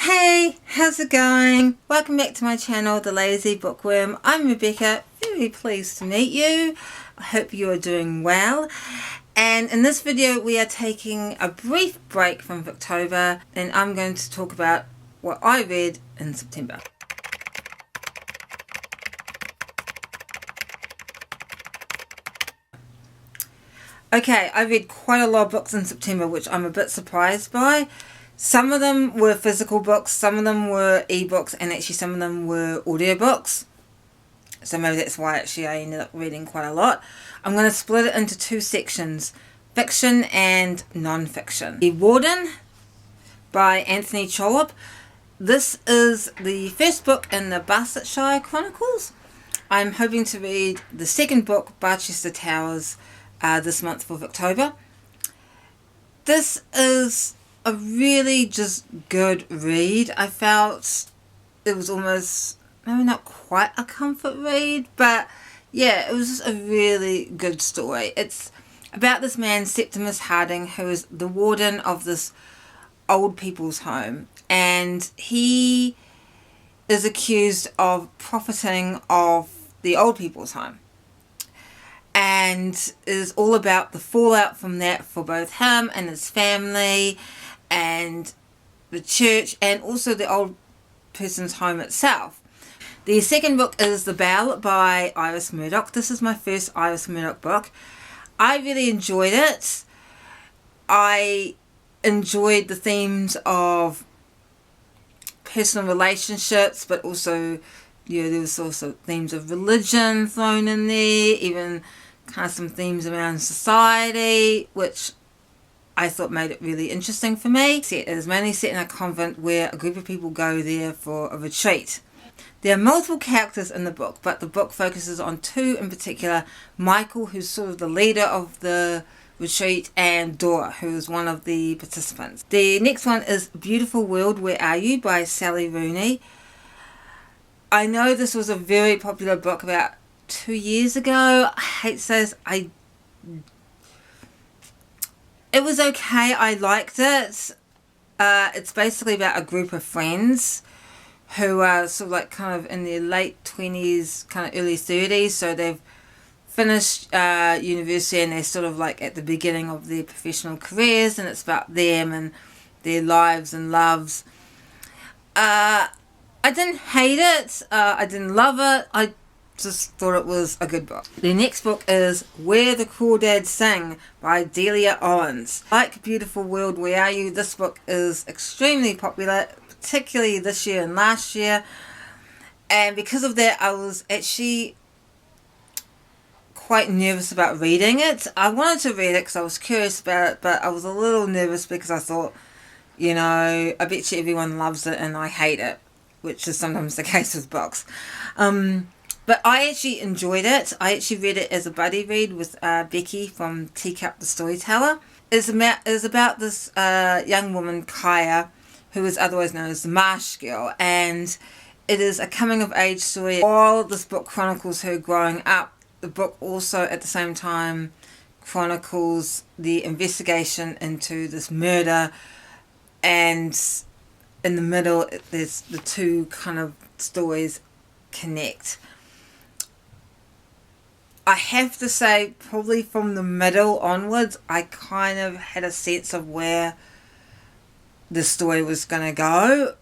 Hey, how's it going? Welcome back to my channel, The Lazy Bookworm. I'm Rebecca, very pleased to meet you. I hope you are doing well. And in this video we are taking a brief break from October and I'm going to talk about what I read in September. Okay, I read quite a lot of books in September, which I'm a bit surprised by. Some of them were physical books, some of them were ebooks, and actually some of them were audiobooks. So maybe that's why actually I ended up reading quite a lot. I'm going to split it into two sections, fiction and non-fiction. The Warden by Anthony Trollope. This is the first book in the Barsetshire Chronicles. I'm hoping to read the second book, Barchester Towers, this month for October. This is a really just good read. I felt it was almost, maybe not quite a comfort read, but yeah, it was just a really good story. It's about this man, Septimus Harding, who is the warden of this old people's home, and he is accused of profiting off the old people's home. And it is all about the fallout from that for both him and his family and the church and also the old person's home itself. The second book is The Bell by Iris Murdoch. This is my first Iris Murdoch book. I really enjoyed it. I enjoyed the themes of personal relationships, but also, you know, there was also themes of religion thrown in there, even kind of some themes around society, which I thought made it really interesting for me. It is mainly set in a convent where a group of people go there for a retreat. There are multiple characters in the book, but the book focuses on two in particular, Michael, who's sort of the leader of the retreat, and Dora, who is one of the participants. The next one is Beautiful World, Where Are You by Sally Rooney. I know this was a very popular book about 2 years ago. I hate to say this, it was okay. I liked it. It's basically about a group of friends who are sort of like kind of in their late 20s, kind of early 30s. So they've finished university and they're sort of like at the beginning of their professional careers, and it's about them and their lives and loves. I didn't hate it. I didn't love it. I just thought it was a good book. The next book is Where the Crawdads Sing by Delia Owens. Like Beautiful World, Where Are You? This book is extremely popular, particularly this year and last year. And because of that, I was actually quite nervous about reading it. I wanted to read it because I was curious about it, but I was a little nervous because I thought, you know, I bet you everyone loves it and I hate it, which is sometimes the case with books. But I actually enjoyed it. I actually read it as a buddy read with Becky from Teacup the Storyteller. It's about this young woman, Kaya, who is otherwise known as the Marsh Girl, and it is a coming-of-age story. While this book chronicles her growing up, the book also at the same time chronicles the investigation into this murder, and in the middle there's the two kind of stories connect. I have to say, probably from the middle onwards, I kind of had a sense of where the story was going to go,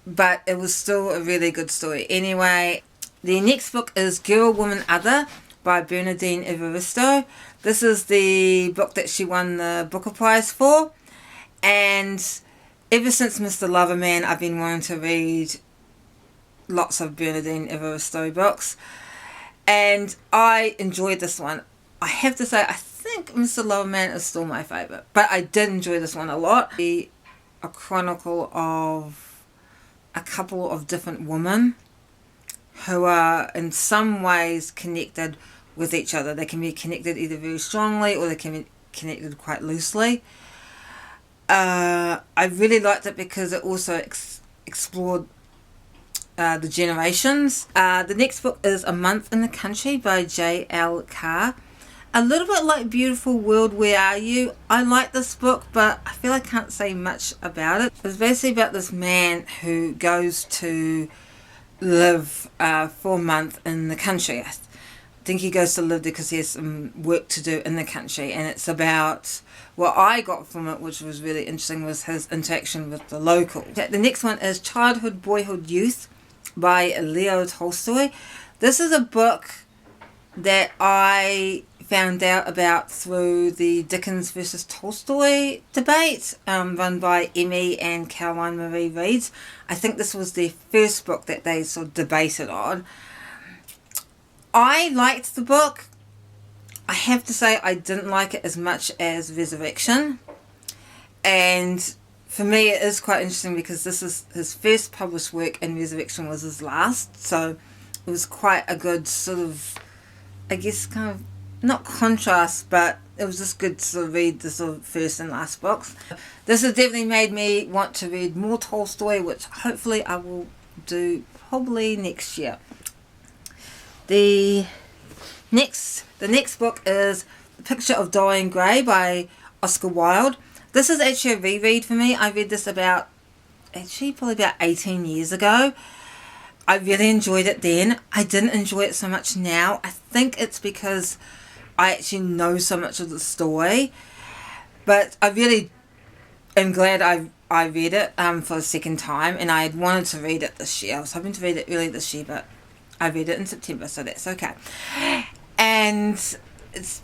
but it was still a really good story. Anyway, the next book is Girl, Woman, Other by Bernardine Evaristo. This is the book that she won the Booker Prize for, and ever since Mr. Loverman, I've been wanting to read lots of Bernardine Evaristo books. And I enjoyed this one. I have to say, I think Mr. Loverman is still my favourite. But I did enjoy this one a lot. A chronicle of a couple of different women who are in some ways connected with each other. They can be connected either very strongly or they can be connected quite loosely. I really liked it because it also explored the generations. The next book is A Month in the Country by J.L. Carr. A little bit like Beautiful World, Where Are You? I like this book, but I feel I can't say much about it. It's basically about this man who goes to live for a month in the country. I think he goes to live there because he has some work to do in the country, and it's about what I got from it, which was really interesting, was his interaction with the locals. The next one is Childhood, Boyhood, Youth by Leo Tolstoy. This is a book that I found out about through the Dickens versus Tolstoy debate run by Emmy and Caroline Marie Reeds. I think this was their first book that they sort of debated on. I liked the book. I have to say I didn't like it as much as Resurrection. And for me it is quite interesting because this is his first published work and Resurrection was his last. So it was quite a good sort of, I guess, kind of, not contrast, but it was just good to sort of read the sort of first and last books. This has definitely made me want to read more Tolstoy, which hopefully I will do probably next year. The next book is The Picture of Dorian Gray by Oscar Wilde. This is actually a reread for me. I read this probably about 18 years ago. I really enjoyed it then. I didn't enjoy it so much now. I think it's because I actually know so much of the story. But I really am glad I read it for the second time. And I had wanted to read it this year. I was hoping to read it early this year, but I read it in September, so that's okay. And the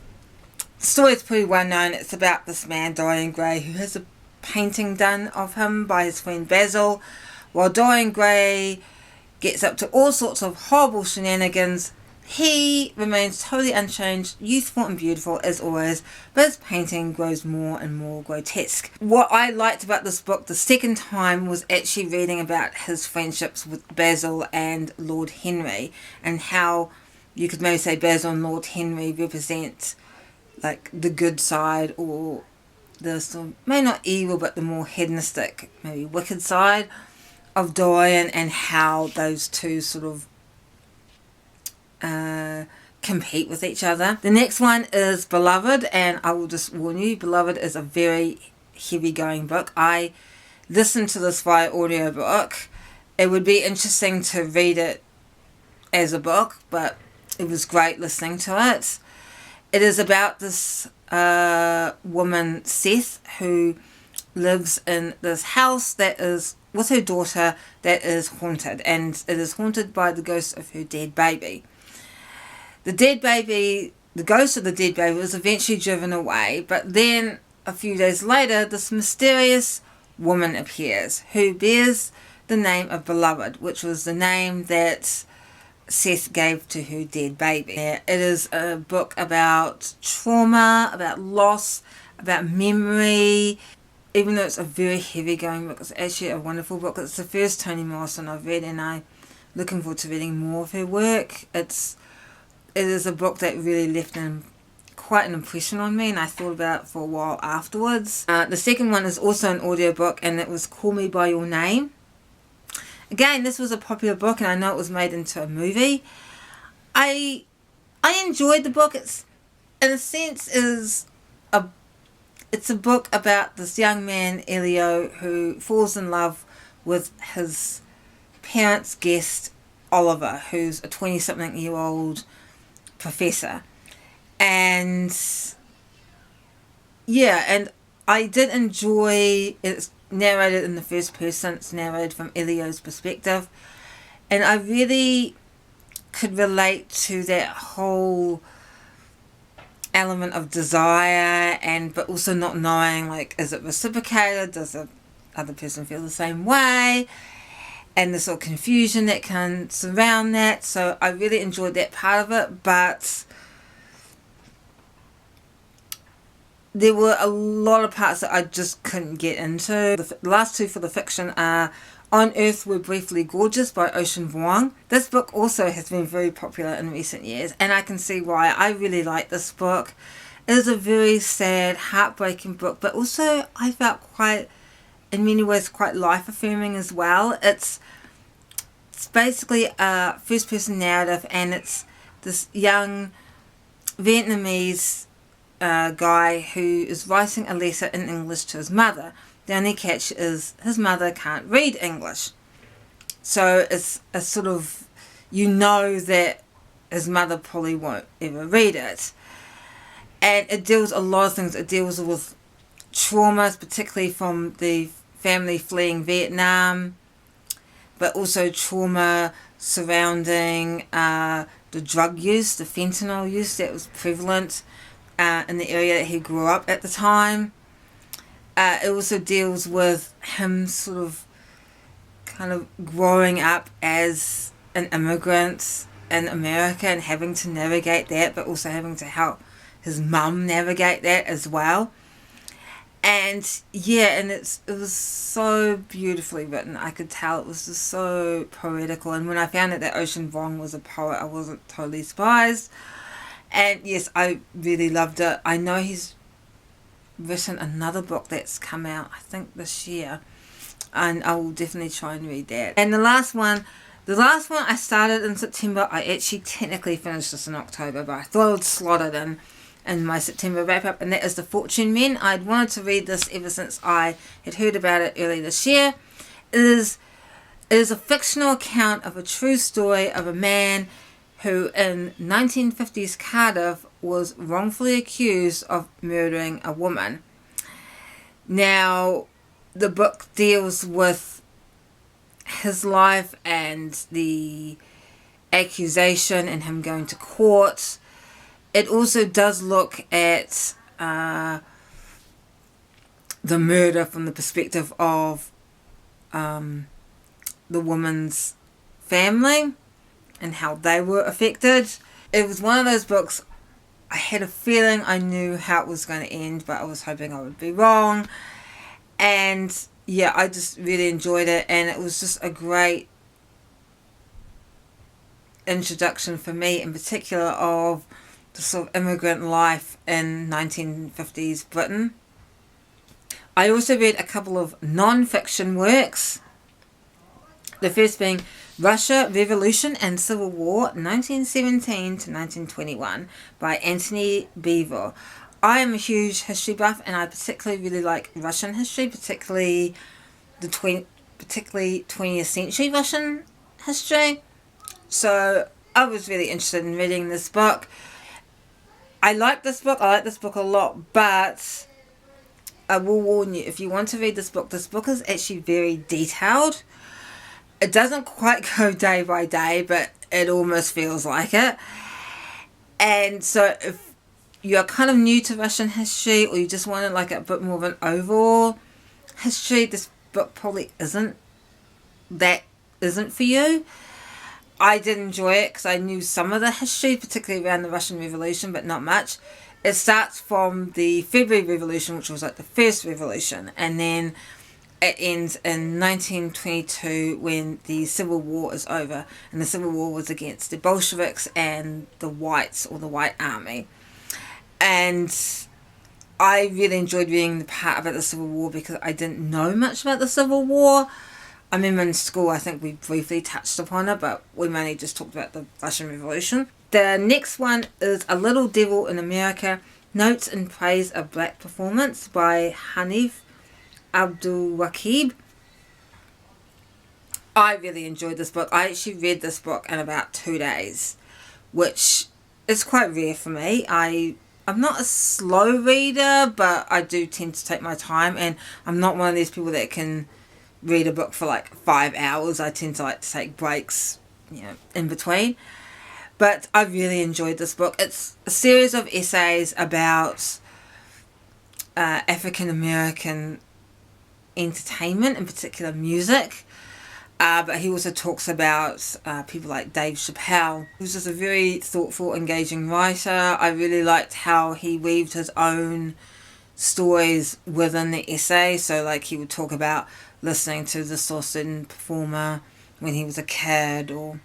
story is pretty well known. It's about this man, Dorian Gray, who has a painting done of him by his friend Basil. While Dorian Gray gets up to all sorts of horrible shenanigans, he remains totally unchanged, youthful and beautiful as always, but his painting grows more and more grotesque. What I liked about this book the second time was actually reading about his friendships with Basil and Lord Henry, and how you could maybe say Basil and Lord Henry represent like the good side, or the sort of, maybe not evil, but the more hedonistic, maybe wicked side of Dorian, and how those two sort of compete with each other. The next one is Beloved, and I will just warn you, Beloved is a very heavy going book. I listened to this via audiobook. It would be interesting to read it as a book, but it was great listening to it. It is about this woman, Seth, who lives in this house that is with her daughter that is haunted, and it is haunted by the ghost of her dead baby. The ghost of the dead baby was eventually driven away, but then a few days later this mysterious woman appears who bears the name of Beloved, which was the name that Seth gave to her dead baby. It is a book about trauma, about loss, about memory. Even though it's a very heavy going book, it's actually a wonderful book. It's the first Toni Morrison I've read, and I'm looking forward to reading more of her work. It is a book that really left quite an impression on me, and I thought about it for a while afterwards. The second one is also an audiobook, and it was Call Me By Your Name. Again, this was a popular book, and I know it was made into a movie. I enjoyed the book. It's, in a sense, it's a book about this young man, Elio, who falls in love with his parents' guest, Oliver, who's a 20-something-year-old professor. And yeah, and I did enjoy it's narrated in the first person. It's narrated from Elio's perspective, and I really could relate to that whole element of desire, but also not knowing, like, is it reciprocated, does the other person feel the same way, and the sort of confusion that can surround that. So I really enjoyed that part of it, but there were a lot of parts that I just couldn't get into. The last two for the fiction are On Earth We're Briefly Gorgeous by Ocean Vuong. This book also has been very popular in recent years, and I can see why. I really like this book. It is a very sad, heartbreaking book, but also I felt quite, in many ways, quite life-affirming as well. It's basically a first-person narrative, and it's this young Vietnamese guy who is writing a letter in English to his mother. The only catch is his mother can't read English. So it's a sort of, you know that his mother probably won't ever read it. And it deals a lot of things. It deals with traumas, particularly from the family fleeing Vietnam, but also trauma surrounding the drug use, the fentanyl use that was prevalent in the area that he grew up at the time. It also deals with him sort of kind of growing up as an immigrant in America and having to navigate that, but also having to help his mum navigate that as well. And yeah, and it was so beautifully written. I could tell it was just so poetical. And when I found out that Ocean Vuong was a poet, I wasn't totally surprised. And yes, I really loved it. I know he's written another book that's come out, I think this year, and I will definitely try and read that. And the last one I started in September. I actually technically finished this in October, but I thought I would slot it in my September wrap up, and that is The Fortune Men. I'd wanted to read this ever since I had heard about it early this year. It is a fictional account of a true story of a man who in 1950s Cardiff was wrongfully accused of murdering a woman. Now, the book deals with his life and the accusation and him going to court. It also does look at the murder from the perspective of the woman's family and how they were affected. It was one of those books, I had a feeling I knew how it was going to end, but I was hoping I would be wrong. And yeah, I just really enjoyed it, and it was just a great introduction for me in particular of the sort of immigrant life in 1950s Britain. I also read a couple of non-fiction works. The first being Russia, Revolution and Civil War, 1917 to 1921 by Anthony Beevor. I am a huge history buff, and I particularly really like Russian history, particularly 20th century Russian history. So I was really interested in reading this book. I like this book a lot, but I will warn you, if you want to read this book is actually very detailed. It doesn't quite go day by day, but it almost feels like it. And so if you're kind of new to Russian history, or you just want like a bit more of an overall history, this book probably isn't for you. I did enjoy it because I knew some of the history, particularly around the Russian Revolution, but not much. It starts from the February Revolution, which was like the first revolution, and then it ends in 1922 when the Civil War is over, and the Civil War was against the Bolsheviks and the Whites, or the White Army. And I really enjoyed reading the part about the Civil War because I didn't know much about the Civil War. I remember in school, I think we briefly touched upon it, but we mainly just talked about the Russian Revolution. The next one is A Little Devil in America, Notes in Praise of Black Performance by Hanif Abdulwakib. I really enjoyed this book. I actually read this book in about 2 days, which is quite rare for me. I'm not a slow reader, but I do tend to take my time, and I'm not one of these people that can read a book for like 5 hours. I tend to like to take breaks, in between. But I really enjoyed this book. It's a series of essays about African American entertainment, in particular music. But he also talks about people like Dave Chappelle. He was just a very thoughtful, engaging writer. I really liked how he weaved his own stories within the essay. So like he would talk about listening to this certain performer when he was a kid, or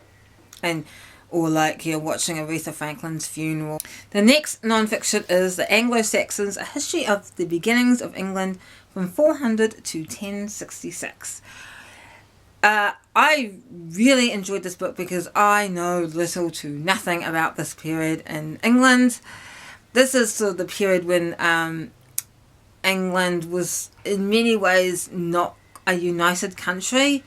like watching Aretha Franklin's funeral. The next non-fiction is The AngloSaxons, A History of the Beginnings of England from 400 to 1066. I really enjoyed this book because I know little to nothing about this period in England. This is sort of the period when England was in many ways not a united country.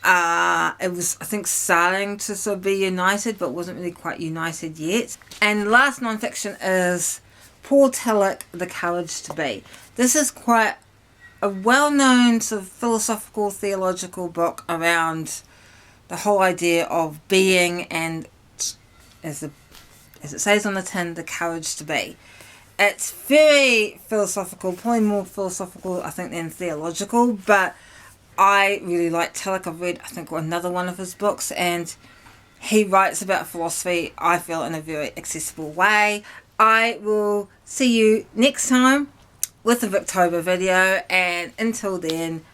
It was, I think, starting to sort of be united, but wasn't really quite united yet. And last non-fiction is Paul Tillich, The Courage to Be. This is quite a well-known sort of philosophical, theological book around the whole idea of being and, as it says on the tin, the courage to be. It's very philosophical, probably more philosophical, I think, than theological, but I really like Tillich. I've read, I think, another one of his books, and he writes about philosophy, I feel, in a very accessible way. I will see you next time with a Victober video, and until then,